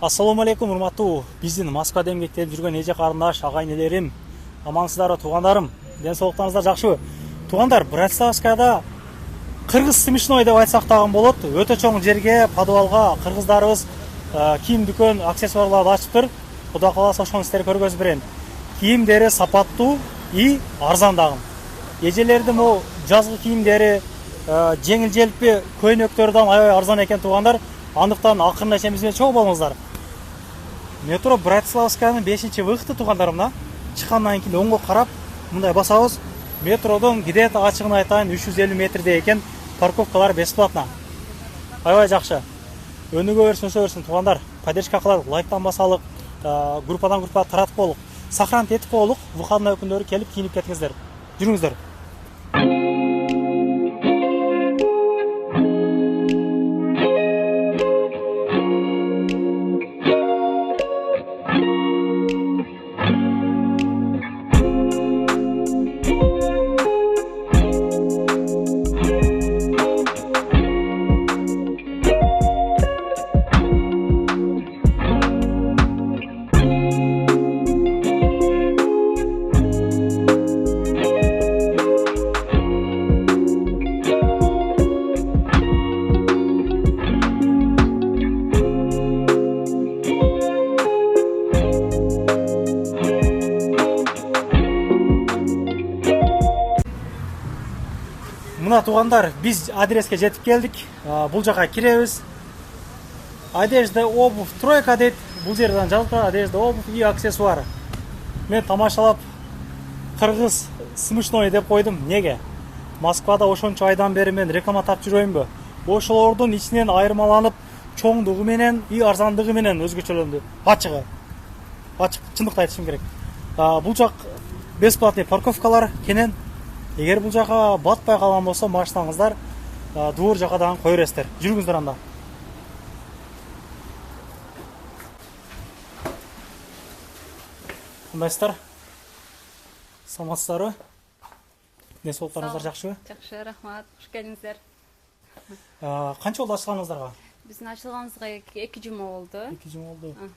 Ассаламу алейкум, урматтуу биздин Москвада эмгектенип жүргөн эже карындаш, агай энелерим, амансыздарбы туугандарым? Ден соолуктарыңыздар жакшыбы? Туугандар, Братславскаяда кыргыз смешной деп айтсак дагы болот. Өтө чоң жерге, подвалга кыргыздарыбыз кийим дүкөн, аксессуарларды ачыптыр. Кудай кааласа ошону сиздер көргөзүп берем. Кийимдери сапаттуу и арзан дагы. Эжелердин бул жазгы кийимдери, жеңил желпи көйнөктөрдөн аябай арзан экен туугандар. Андыктан акырын эчебиз менен чогуу болуңуздар. Метро Братславскаянын 5-выходу туугандарым. Чыккандан кийин оңго карап, мындай басабыз. Метродон где-то ачыгын айтайын 350 метрде экен, парковкалар бесплатно. Аябай жакшы. Өнүгө берсин, өсө берсин туугандар. Поддержка кылалык, лайктан басалык, группадан группага таратып коелук. Сохранить этип коелук, выходной күндөрү келип кийинип кетиңиздер. Жүрүңүздөр. Мына туугандар, биз адреске жетип келдик. Бул жака киребиз. Одежда, обувь, тройка дейт. Бул жерден жазып одежда, обувь и аксессуар. Мен тамашалап кыргыз смешной деп койдум. Неге? Москвада ошончо айдан бери мен реклама тапып жүрөйүнбү? Ошолордун ичинен айырмаланып, чоңдугу менен и арзандыгы менен өзгөчөлөндү. Ачык чындыкты айтышым керек. Бул жак бесплатный парковкалар кенен. Эгер бул жака батпай калган болсо, машинаңыздар дуур жака дагы кое бересиздер. Жүрүңүздөр анда. Кандайсыздар? Саламатсыздарбы? Ден соолуктарыңыздар жакшыбы? Жакшы, рахмат. Кош келиңиздер. Канча болду ачылганыңыздарга? Биздин ачылганыбызга 2 жума болду. 2 жума болду.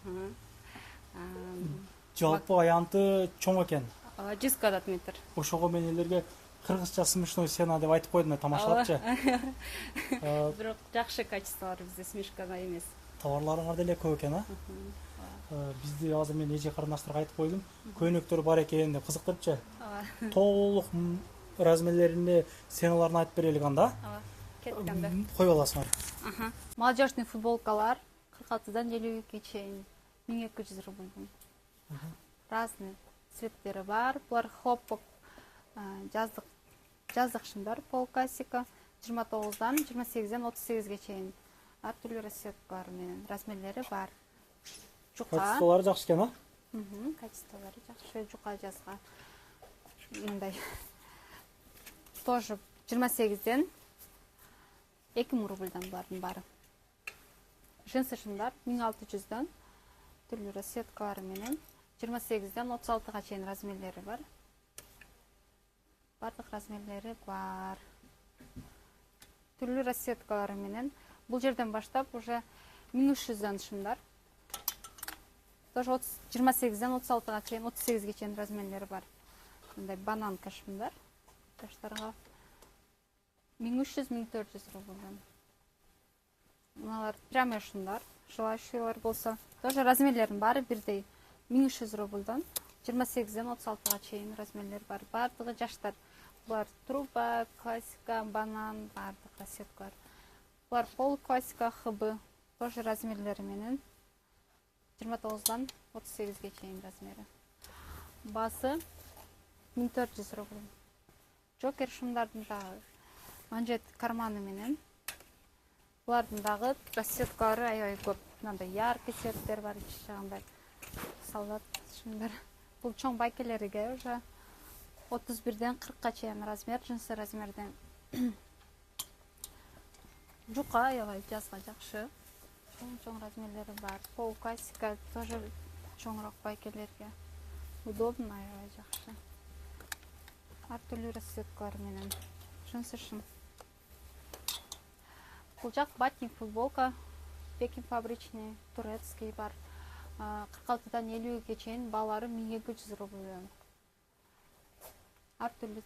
Жалпы аянты чоң экен. 100 квадрат метр. Ошого мен элерге кыргызча смешной сцена деп айтып койдум, тамашалапчы. Бирок жакшы качестволор бизде смешкада эмес. Товарларыңар деле көп экен, Бизде азыр мен эже карындаштарга айтып койдум. Көйнөктөр бар экен деп кызыктырыпчы. Толук размерлеринде сценаларын айтып берелик анда. Кеткенде. Коюп аласыңар. Молодежный футболкалар 46дан 52ге чейин 1200 рубль. Разный цветтери бар. Булар хлопок жаздык шымдар полкасика 29дан 28ден 38ге чейин. Ар түрлүү расцветкалар менен размерлери бар. Жука. Качестволары жакшы экен, Качестволары жакшы, жука жазга. Мындай. Тоже 28ден 2000 рубльдан булардын баары. Женсы шымдар 1600дан түрлүү расцветкалары менен 28ден 36га чейин размерлери бар. Бардык размерлери бар. Түрлүү расцветкалары менен бул жерден баштап уже 1300дан шымдар. Тоже 28ден 36га чейин, 38ге чейин размерлери бар. Мындай бананка шымдар. Таштарга 1300-1400 рубльдан. Мыналар прямой шымдар. Желающийлар болсо, тоже размерлерин баары бирдей. 1300 рубльдан 28ден 36га чейин размерлер бар. Бардыгы жаштар. Булар труба, классика, банан, бардык расцветкалар. Булар пол классика, хб. Тоже размерлери менен 29дан 38ге чейин размери. Басы 1400 рубль. Джокер шымдардын дагы манжет карманы менен. Булардын дагы расцветкалары аябай көп. Мындай яркий цветтер бар, иччагандай. Солдат шымдар. Бул чоң байкелерге уже 31ден 40га чейин размер, жынсы размерден. Жука аябай жазга жакшы. Чоң размерлери бар. Пол классика тоже чоңураак байкелерге. Удобно, аябай жакшы. Ар түрлүү расцветкалар менен. Жынсы шым. Бул жак батник футболка Пекин фабричный, турецкий бар. 46-дан 50-ге чейин баалары 1200 рубльден. Ар түрлүү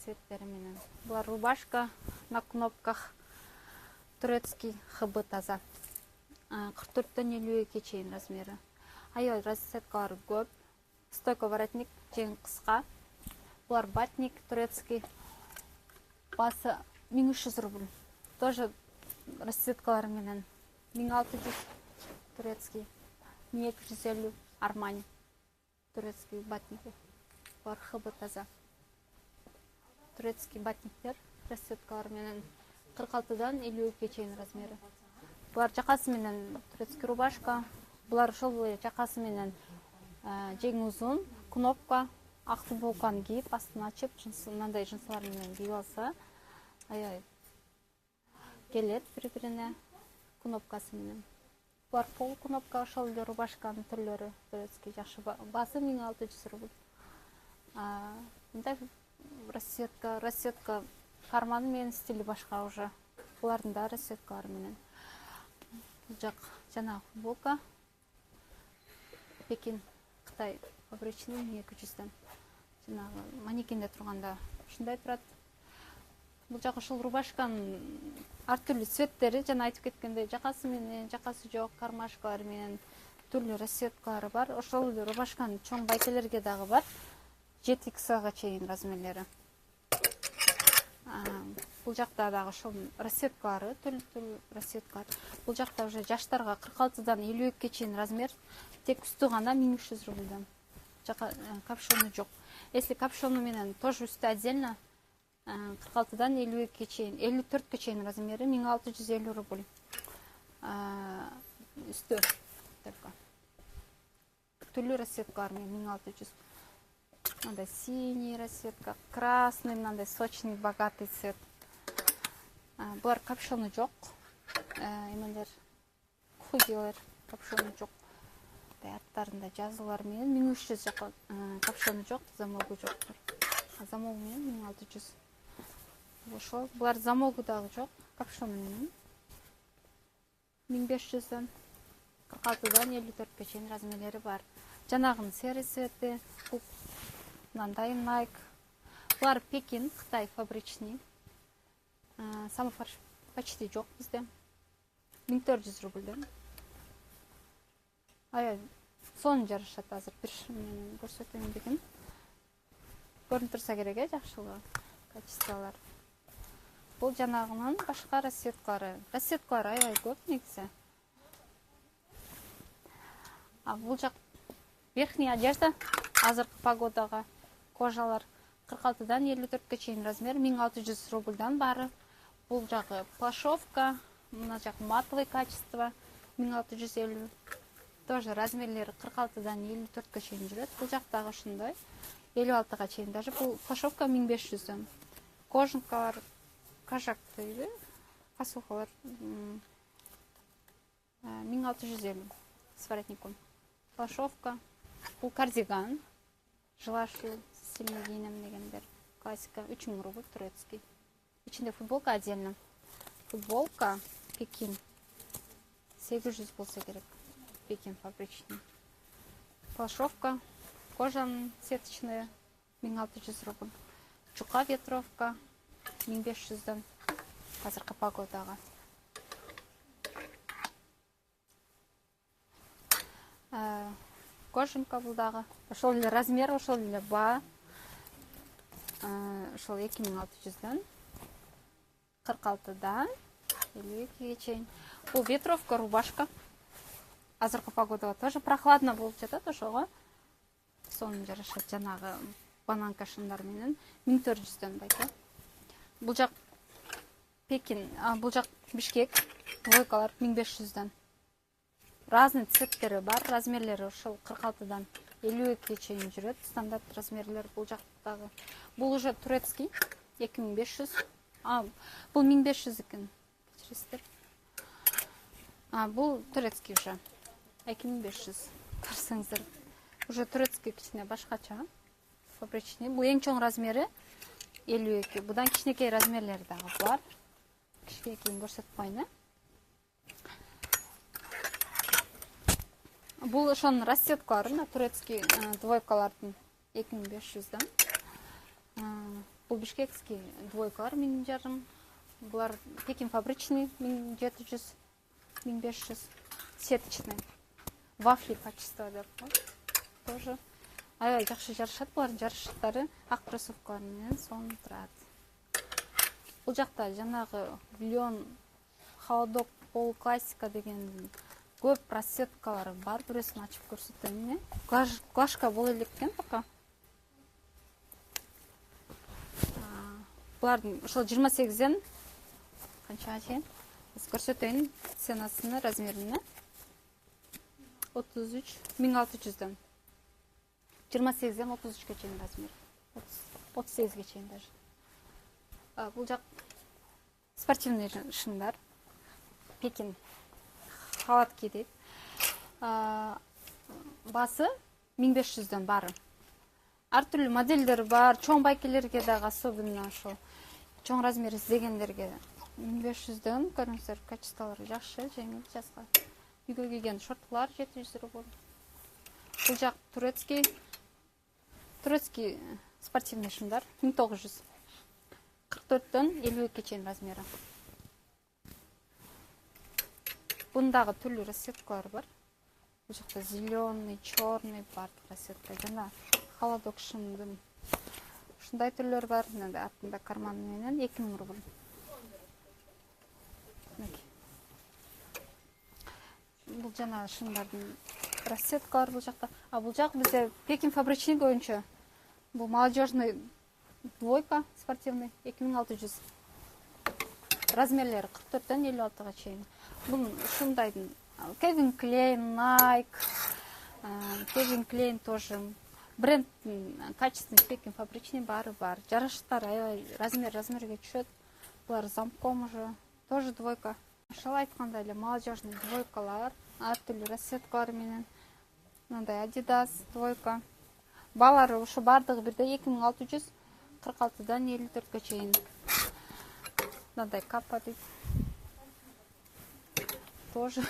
цветтери менен. Булар рубашка на кнопках, турецкий хб таза. 44-төн 52-ге чейин размери. Аябай расцветкалары көп. Стойка воротник жең кыска. Булар батник турецкий. Басы 1300 рубль. Тоже расцветкалары менен. 1600 турецкий. 1250 Армани. Турецкий батники. Булар хб таза. Турецкий батниктер расцветкалары менен 46-дан 52-ге чейин размери. Булар жакасы менен турецкий рубашка. Булар ошол жакасы менен жең узун, кнопка, ак футболканы кийип, астын ачып, мындай жынсылар менен кийип алса, аябай келет бири-бирине кнопкасы менен. Булар пол кнопка, ошол эле рубашканын түрлөрү турецкий жакшы. Басы 1600 рубль. Мындай расцветка карманы менен стили башка уже. Булардын да расцветкалары менен. Бул жак жанагы футболка. Пекин Кытай фабричный 1200-ден. Жанагы манекенде турганда ушундай турат. Бул жак ошол рубашканын ар түрлүү цветтери, жана айтып кеткендей, жакасы менен, жакасы жок, кармашкалары менен түрлүү расцветкалары бар. Ошол рубашканын чоң байкелерге дагы бар. 7XL-га чейин размерлери. Бул жакта дагы ошол расцветкалары, түрлүү расцветкалар. Бул жакта уже жаштарга 46-дан 52-ге чейин размер. Тек үстү гана 1300 рубльден. Жака капшону жок. Если капшону менен тоже үстү отдельно 46-дан 52-ге чейин, 54-ге чейин размери 1650 рубль. Үстү только. Түрлүү расцветкалар менен 1600. Мындай синий расцветка, красный, мындай сочный, богатый цвет. Булар капшону жок. Эмелер худилер капшону жок. Аттарында жазуулар менен 1300 жака капшону жок, замогу жоктур. Замогу менен 1600. Ошол булар замогу дагы жок, капшону менен 1500ден 46-дан 54-ге чейин размерлери бар. Жанагынын серый цвети, мындай Nike. Булар Пекин, Кытай фабричный. Самый почти жок бизде. 1400 рубльден. Сонун жарышат азыр бир менен көрсөтөм дегем. Көрүнүп турса керек, жакшылыгы, качестволор. Бул жанагынын башка расцветкалары. Расцветкалары аябай көп негизи. Бул жак верхняя одежда, азыркы погодага кожалар 46-дан 54-ге чейин размер 1600 рубльдан бары. Бул жагы плашовка, мына жак матовый качество 1650. Тоже размерлери 46-дан 54-ге чейин жүрөт. Бул жактагы ушундай 56-га чейин даже. Бул плашовка 1500ден. Кожанкалар, кажак дейби, косухалар 1650 с воротником. Плашовка. Бул кардиган. Желающий стильный кийинем дегендер. Классика 3000 рубль турецкий. Ичинде футболка отдельно. Футболка Пекин 800 болса керек. Пекин фабричный. Плашовка кожаный сеточная 1600 рубль. Чука ветровка 1500ден. Азыркы погодага. Кожанка бул дагы. Ошол эле размер, ошол эле баа. Ошол 2600ден 46-дан 52-ге чейин. Бул ветровка, рубашка. Азыркы погодага тоже прохладно болуп жатат ошого. Сонун жарашат жанагы бананка шындар менен 1400ден байка. Бул жак Пекин, бул жак Бишкек. Двойкалар 1500ден. Разный цветтери бар, размерлери ошол 46-дан 52-ге чейин жүрөт. Стандарт размерлер бул жактагы. Бул уже турецкий 2500. Бул 1500 экен. Кечиресиздер. Бул турецкий уже 2500. Карсаңыздар. Уже турецкий кичине башкача. Фабричный. Бул эң чоң размери 52. Будан кичинекей размерлери дагы бар. Кичинекейин көрсөтүп коеюн. Бул ошонун расцветкалары, турецкий двойкалардын 2500'дан. Бул бишкекский двойкалар 1500. Булар Пекин фабричный 1700, 1500. Сеточный. Вафли качество деп коет. Тоже аябай жакшы жарышат. Булардын жарыштары ак кроссовкалар менен сонун турат. Бул жакта жанагы Леон холодок пол классика деген көп расцветкалары бар. Бүрөсүн ачып көрсөтөйүн. Глажка боло элек экен пока. Булардын ошол 28ден канчага чейин көрсөтөйүн ценасыны, размерин. 33 1600'дан 28'ден 33'ке чейин размер. 38'ге чейин даже. Бул жак спортивный шындар. Пекин халатки дейт. Басы 1500'дөн бары. Ар түрлүү модельдер бар. Чоң байкелерге дагы особенно ошо чоң размер издегендерге 1500'дөн көрүңүздөр, качестволору жакшы, жеңил, жазга. Үйгө кийген шортлар 700 рубль. Бул жак турецкий спортивный шымдар 1944'дөн 52'ке чейин размери. Бундагы түрлүү расцветкалар бар. Бул жакта зеленый, черный бар расцветка. Жана холодок шымдын ушундай түрлөр бар. Артында карманы менен 2000 рубль. Бул жана шымдардын расцветкалары бул жакта. Бул жак бизде Пекин фабричный боюнча. Бул молодежный двойка спортивный 2600. Размерлери 44'дөн 56'га чейин. Бул ушундайдын Кевин Клейн, Nike, Кевин Клейн тоже бренд качественный Пекин фабричный бары бар. Жарыштар аябай размерге түшөт. Булар замком уже тоже двойка. Ошол айткандай эле молодежный двойкалар, ар түрлүү расцветкалар менен. Мындай Adidas двойка. Балары ошо бардыгы бирде 2646'дан 54'ке чейин. Мындай капа дейт. Тоже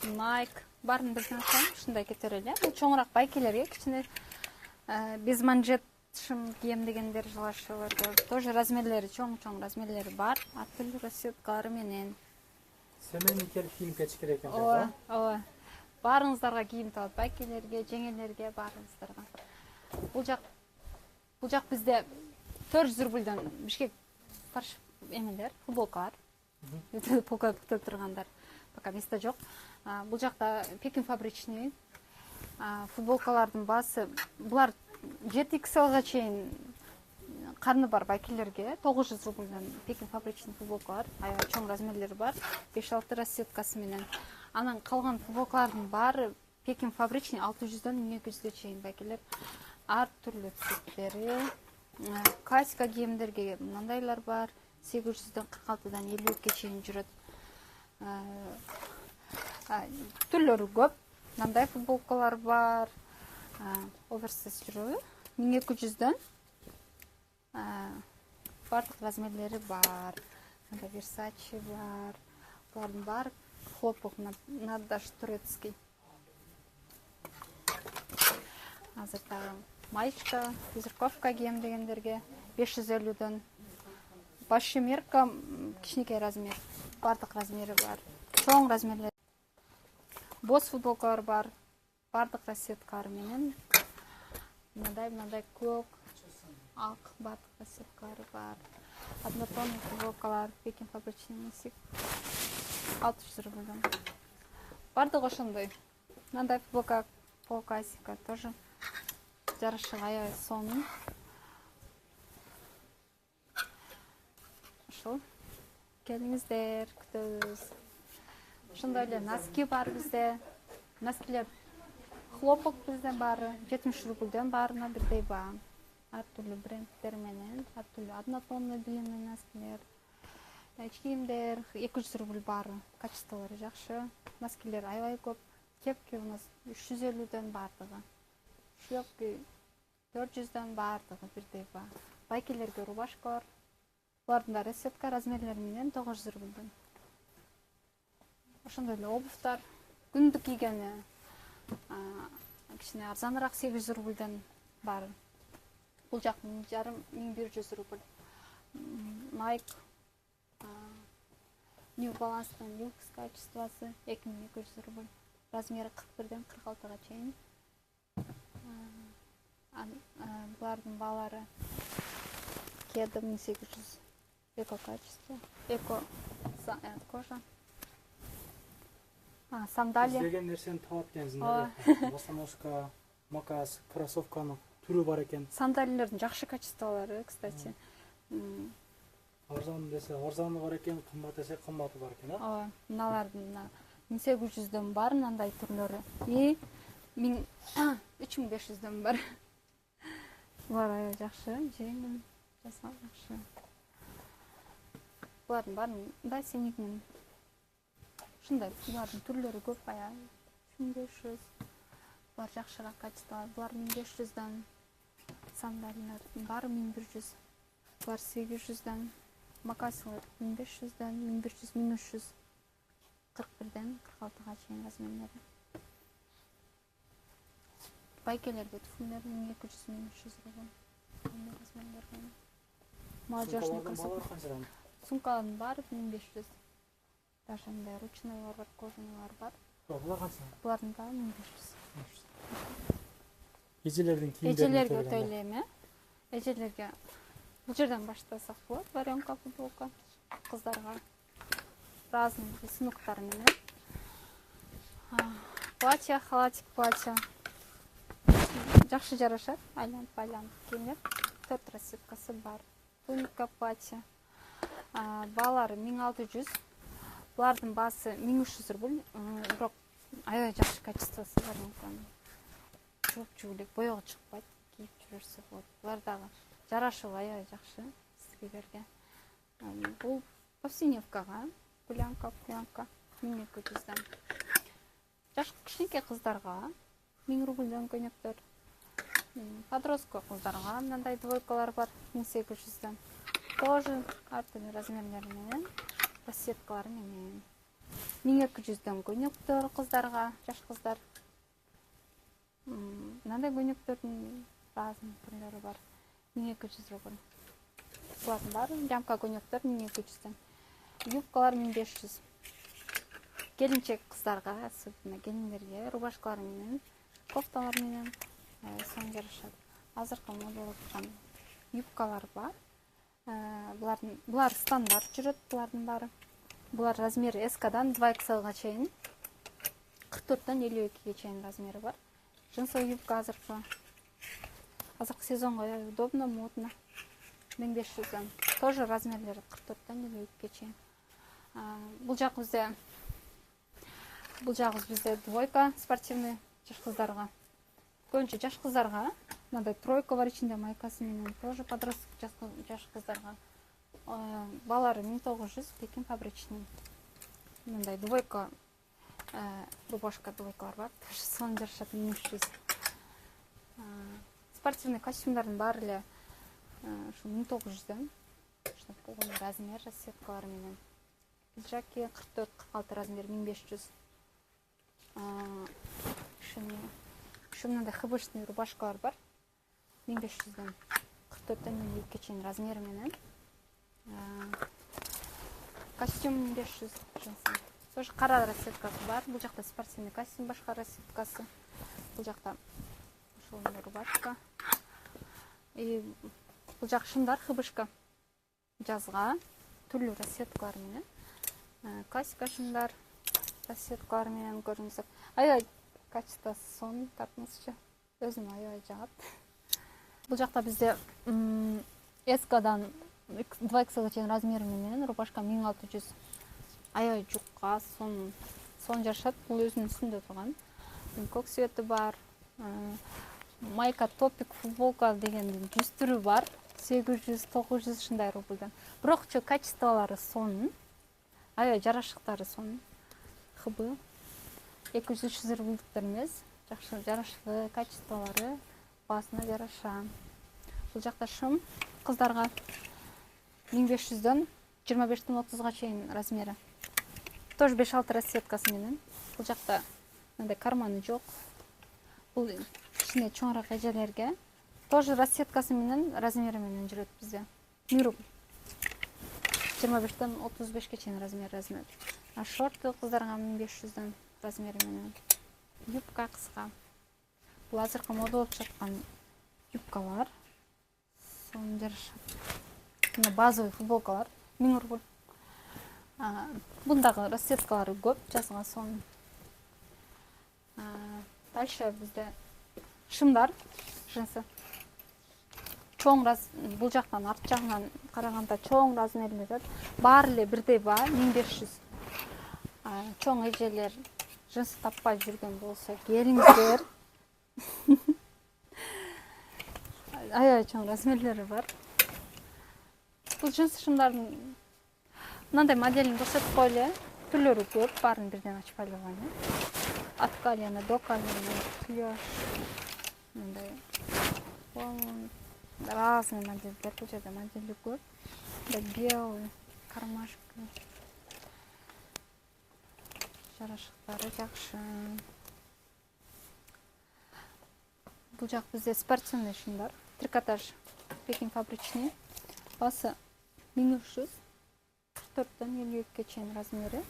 Nike барын биздин атам ушундай кетер эле. Бул чоңураак байкелерге кичине без манжет шым кийем дегендер жалашыларды. Тоже размерлери чоң размерлери бар. Ар түрлүү расцветкалары менен. Семени келип кийим кетиш керек экен. Ооба. Баарыңыздарга кийим табат, байкелерге, жеңелерге баарыңыздарга. Бул жак бизде 400 рубльдан Бишкек парш эмелер, футболкалар. Полка күтүп тургандар. Пока место жок. Бул жакта Пекин фабричный футболкалардын баасы булар 7XL-га чейин карны бар байкелерге 900 рубльдан Пекин фабричный футболкалар, аябай чоң размерлери бар, 5-6 расцветкасы менен. Анан калган футболкалардын баары Пекин фабричный 600'дан 1200'ге чейин байкелер. Ар түрлүү цветтери, классика кийимдерге мындайлар бар, 800'дан 46'дан 52'ге чейин жүрөт. Түрлөрү көп. Мындай футболкалар бар. Оверсайз жүрөбү. 1200'дан бардык размерлери бар. Мындай Versace бар. Булардын баары хлопок, надаш турецкий. Азыр дагы маечка, безрукавка кийем дегендерге 550'дөн. Большой мерка, кичинекей размер. Бардык размери бар. Чоң размерлер. Боз футболкалар бар. Бардык расцветкалары менен. Мындай көк, ак бардык расцветкалары бар. Однотонный футболкалар, Пекин фабричный 600 рубльдан. Бардык ошондой. Мындай футболка пол классика тоже жарышы аябай сонун. Ошол келиңиздер, күтөбүз. Ошондой эле носки бар бизде. Носкилер хлопок бизде бары 70 рубльдан баарына бирдей баа. Ар түрлүү брендтер менен, ар түрлүү однотонный длинный носкилер. Кийимдер 200 рубль бары. Качестволору жакшы. Носкилер аябай көп. Кепки у нас 350'дөн бардыгы. Шлёпки 400'дөн бардыгы бирдей баа. Байкелерге рубашкалар. Булардын да расцветка размерлери менен 900 рубльдан. Ошондой эле обувтар күндүк кийгени кичине арзаныраак 800 рубльден бар. Бул жак 1500 рубль. Nike New Balance'тын люкс качествосы 2200 рубль. Размери 41ден 46га чейин. Булардын баалары Кеда 1800 эко качество, эко кожа. Сандалия. İzlеген нерсени таап экенсиң. Босоножка, макас, кроссовканын түрү бар экен. Сандалиялердин жакшы качестволору, кстати. Арзан десе арзаны бар экен, кымбат десе кымбаты бар экен, Ооба, мыналардын 1800дөн бар мындай түрлөрү. И 3500дөн бар. Булар аябай жакшы, жеңил, жакшы. Булардын баарын мындай сенигин. Ушундай булардын түрлөрү көп аябай. 3500. Булар жакшыраак качестволор. Булар 1500дөн. Сандалиялардын баары 1100. Булар 800дөн. Макасылар 1500дөн, 1500, 1300. 41ден 46га чейин размерлери. Байкелерге түфүмдөр 1200-1300 рубль. Мындай размерлерге. Молодежный кроссовка. Сумкалардын баары 1500. Даже мындай ручнойлор бар, кожаныйлар бар. Булар канча? Булардын баары 1500. Эжелердин кийимдери. Эжелерге өтө элем, Эжелерге бул жерден баштасак болот. Варенка, футболка кыздарга. Разный рисунктар менен. Платье, халатик платье. Жакшы жарашат, айланып кийинип. 4 расцветкасы бар. Туника платье. Баалары 1600. Булардын баасы 1300 рубль. Бирок аябай жакшы качествосы бар экен. Чоп элек боёго чыкпайт, кийип жүрөрсө болот. Булар дагы жарашыбы аябай жакшы сизге. Бул повседневкага, пулянка 1200дөн. Жаш кичинекей кыздарга 1000 рубльдөн көйнөктөр. Подростка кыздарга мындай двойкалар бар 1800дөн. Тоже ар түрдүү размерлери менен, расцветкалары менен. 1200дөн көйнөктөр кыздарга, жаш кыздар. Мындай көйнөктөрдүн разный түрлөрү бар. 1200 рубль. Булардын баары лямка көйнөктөр 1200дөн. Юбкалар 1500. Келинчек кыздарга, особенно келиндерге рубашкалар менен, кофталар менен сон жарашат. Азыркы модалып турган юбкалар бар. Булар стандарт жүрөт, булардын баары. Булар размери S-дан 2XL-га чейин. 44дөн 52ге чейин размери бар. Джинсовый юбка азыркы сезонго удобно, модно. 1500дөн. Тоже размерлери 44дөн 52ге чейин. Бул жак бизде двойка спортивный жаш кыздарга. Көбүнчө жаш кыздарга, мындай тройка бар ичинде майкасы менен, тоже подросток жаш кыздарга. Баалары 1900, Пекин фабричный. Мындай двойка рубашка двойкалар бар. Тоже сон жарашат 1300. Спортивный костюмдардын баары эле ушу 1900дөн. Ушундай болгон размер, расцветкалары менен. Пиджаки 44-46 размер 1500. Ушул мындай хбшный рубашкалар бар. 1500дөн 44дөн 52ге чейин размери менен. Костюм 1500 джинсы. Тоже кара расцветкасы бар. Бул жакта спортивный костюм башка расцветкасы. Бул жакта ушул рубашка. И бул жак шымдар хбшка. Жазга түрлүү расцветкалар менен. Классика шымдар расцветкалар менен көрүңүздөр. Аябай качествосы сон тартыңызчы. Өзүм аябай жагат. Бул жакта бизде S-дан 2XL чейин размери менен рубашка 1600. Аябай жукка сон жарашат. Бул өзүнүн үстүндө турган. Көк цвети бар. Майка, топик, футболка дегендин 100 түрү бар. 800, 900 ушундай рубльден. Бирок качестволору сонун. Аябай жарашыктары сонун. Хб 200-300 рубльдиктер эмес. Жакшы жарашлы, качестволору басына жараша. Бул жакта шым кыздарга 1500дөн 25ден 30га чейин размери. Тоже 5-6 расцветкасы менен. Бул жакта мындай карманы жок. Бул кичине чоңураак эжелерге тоже расцветкасы менен, размери менен жүрөт бизде. 1000 рубль. 25-тен 35-ке чейин размер. А шорты кыздарга 1500-ден размери менен. Юбка кыска. Бул азыркы мода болуп жаткан юбкалар. Сонун жарашат. Мына базовый футболкалар 1000 рубль. Бундагы расцветкалары көп, жазган сонун. Дальше бизде шымдар, джинсы. Бул жактан арт жагынан караганда чоң размерлер. Баары эле бирдей баа, 1500. Чоң эжелер джинсы таппай жүргөн болсо келиңиздер. Аябай чоң размерлери бар. Бул джинсы шымдардын мындай моделин көрсөтүп коелу. Түрлөрү көп, баарын бирден ачпай койгон. От колена до колена, пляж. Мындай разный модельдер, бул жерде модели көп. Белый, кармашка. Жарашыктары жакшы. Бул жак бизде спортивный шымдар. Трикотаж, Пекин фабричный. Басы 1300. 44-тен 52-ке чейин размери.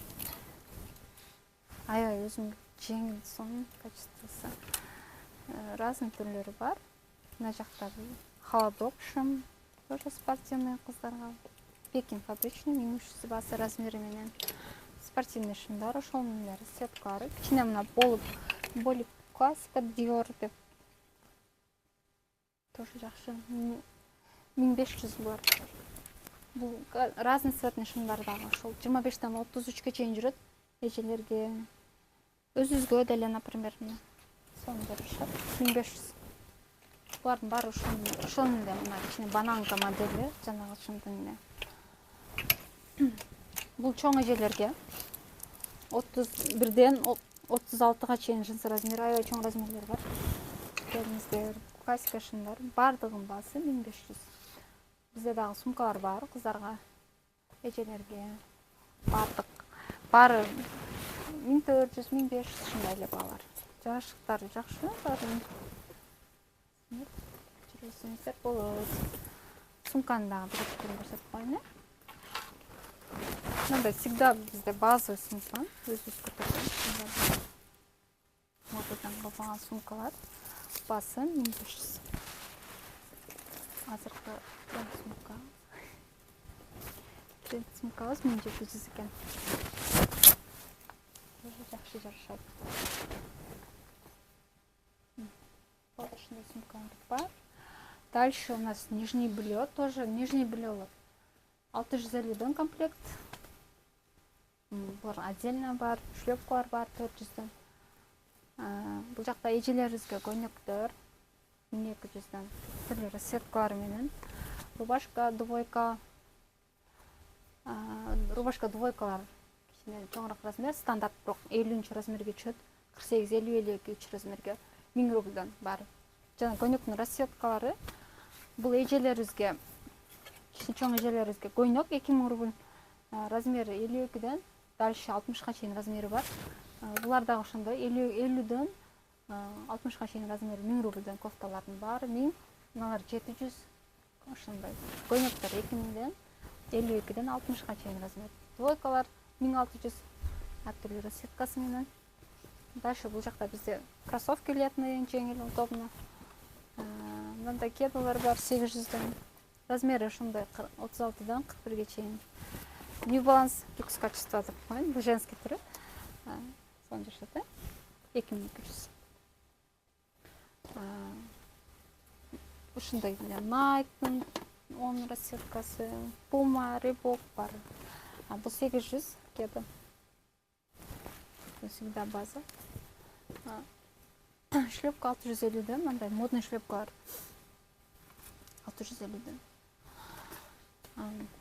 Аябай өзүм жеңил, сонун качествосы. Разный түрлөрү бар. Мына жакта холодок шым, тоже спортивный кыздарга. Пекин фабричный, 1300 басы размери менен. Спортивный шымдар, ошонун эле сеткалары. Кичине мына болуп классика Dior деп. Тоже жакшы. 1500 булар. Бул разный цветный шымдар дагы ошол 25-тен 33-ке чейин жүрөт. Эжелерге, өзүбүзгө деле, например, сонун жарашат. 1500. Булардын баары ошонун эле мына кичине бананка модели, жанагы шымдын эле. Бул чоң эжелерге 31-ден 36-га чейин джинсы размери, аябай чоң размерлер бар. Келиңиздер, классика шымдар, баардыгынын баасы 1500. Бизде дагы сумкалар бар, кыздарга, эжелерге, баары 1400, 1500 ушундай эле баалар. Жарашыктары жакшы, баарын жүрөсүңүздөр болот. Сумканы дагы бир көрсөтүп коеюн. Мындай всегда бизде базовый сумка, өзүбүз көтөргөн. Модадан калган сумкалар, басы 1500. Азыркы сумка. Сумкабыз 1700 экен. Жакшы жарашат. Вот ушундай сумкалар бар. Дальше у нас нижний белье, тоже нижний белье 650-ден комплект. Булар отдельно бар, шлепкалар бар 400-ден. Бул жакта эжелерибизге көйнөктөр 1200-ден. Түрлүү расцветкалар менен. Рубашка, двойка. Рубашка, двойкалар кичине чоңураак размер, стандарт бирок 50 размерге түшөт. 48-50-52 размерге 1000 рубльден бар. Жана көйнөктүн расцветкалары бул эжелерибизге, кичине чоң эжелерибизге көйнөк 2000 рубль. Размери 52-ден дальше 60-га чейин размери бар. Булар дагы ошондой 50-ден 60-га чейин размери 1000 рубльден кофталардын баары 1000, мыналар 700. Ошондой көйнөктөр 2000-ден 52-ден 60-га чейин размер. Двойкалар 1600, ар түрлүү расцветкасы менен. Дальше бул жакта бизде кроссовки летные, жеңил, удобно. Мындай кедалар бар 800-ден. Размери ошондой 36-дан 41-ге чейин. New Balance люкс качество деп коеюн, бул женский түрү. Сонун жашат, 2200. Ушундай Nike'нын 10 расцветкасы, Puma, Reebok бар. Бул 800 кеда. Всегда база. Шлепка 650-ден, мындай модный шлепкалар 650-ден.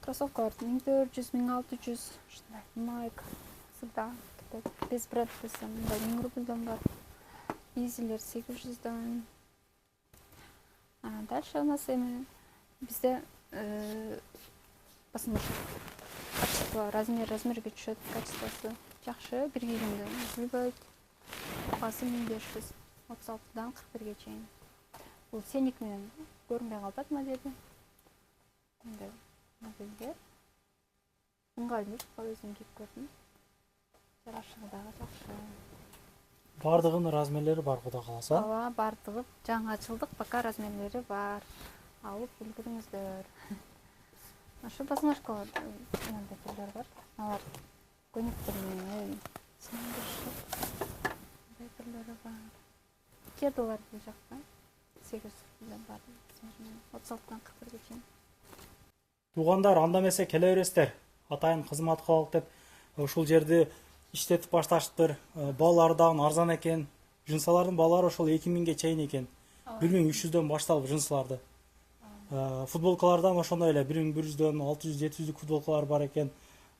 Кроссовкалар 1400, 1600, ушундай Nike, всегда без бренд десем, мындай 1000 рубльден бар. Изилер 800-ден. Дальше у нас бизде посмотрим. Качество, размерге түшөт, качествосы жакшы, бир кийгенде үзүлбөйт. Бағасы 1536-дан 41-ге чейин. Бұл сенік менен көрінбей қалдат модели. Мындай модельдер. Ыңғайлы, өзім киіп көрдім. Жарашығы жақсы. Бардығын размерлері бар, құда қаласа. Ала бардығы жаңа açılдық, пока размерлері бар. Алып үлгеріңіздер. Ашы басмашкалар мынандай түрлер бар. Алар көнектермен мындай түрлері бар. Кедалар бұл жақта. 800-ден бар. 36-дан 41-ге чейин. Туғандар, анда эмесе келе бересиздер. Атайын кызмат кылалык деп ушул жерди иштетип башташыптыр. Балалардан арзан экен. Жынсалардын балалары ошол 2000-ге чейин экен. 1300-дөн башталып жынсаларды. Футболкалардан ошондой эле 1100-дөн 600-700 футболкалар бар экен.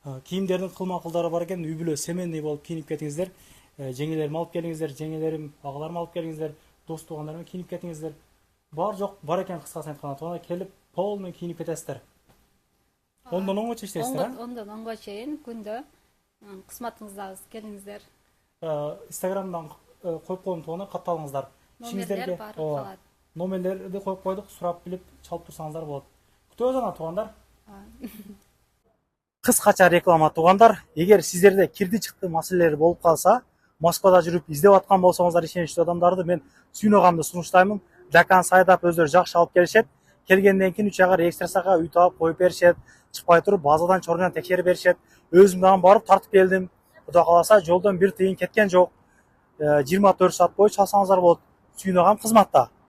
Кийимдердин кылма-кылдары бар экен. Үй бүлө семейный болуп кийинип кетиңиздер. Жеңелерим алып келиңиздер, жеңелерим, агаларым алып келиңиздер, дос туугандарым кийинип кетиңиздер. Бар жок бар экен, кыскасын айтканда. Туганда келип полный кийинип кетесиздер. Ондон оңгочо иштейсиздер, Ондон оңго чейин күндө кызматыңыздагы келиңиздер. Инстаграмдан коюп коюм, туганда катталыңыздар. Номерлер бар калат. Номерлерди коюп койдук, сурап билип чалып турсаңыздар болот. Күтөбүз ана туугандар. Кыскача реклама туугандар. Эгер сиздерде кирди чыкты маселелер болуп калса, Москвада жүрүп издеп аткан болсоңуздар, ишеничтүү адамдарды мен сүйнөгамды сунуштаймын. Жакан сайдап өздөрү жакшы алып келишет. Келгенден кийин 3 айга регистрацияга үй таап коюп беришет. Чыкпай туруп базадан чорунан текшерип беришет. Өзүм дагы барып тартып келдим. Кудай кааласа жолдон бир тыйын кеткен жок. 24 саат бою чалсаңыздар болот. Сүйнөгам кызматта.